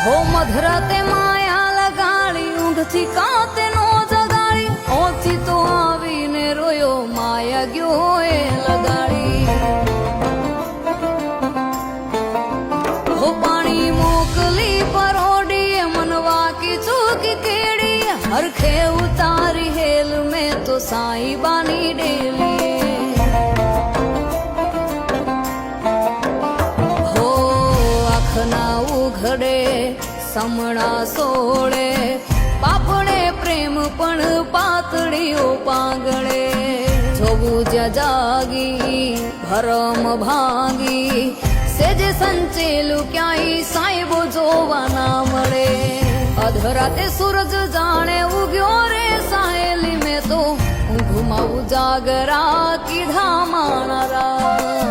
હો મધરાતે માયા લગાડી ઊંઘથી કાતે નો જગાડી ઓછી તો આવીને રોયો માયા ગયો એ લગાડી હો પાણી મોકલી પરોડી મનવા કી ચૂકી કેડી હરખે ઉતારી હેલ મેં તો સાઈ બાની ડેલી હો આખના ઉઘડે સમણા સોળે પાપડે પ્રેમ પણ પાતળીઓ પાંગળે જોવું જ્યાં જાગી ભરમ ભાગી સેજે સંચેલું ક્યાંય સાહેબો જોવા ના મળે અધરાતે સૂરજ જાણે ઉગ્યો રે સાહેલી મેં તો ઊંઘમાં ઉજાગરા કીધા માણારા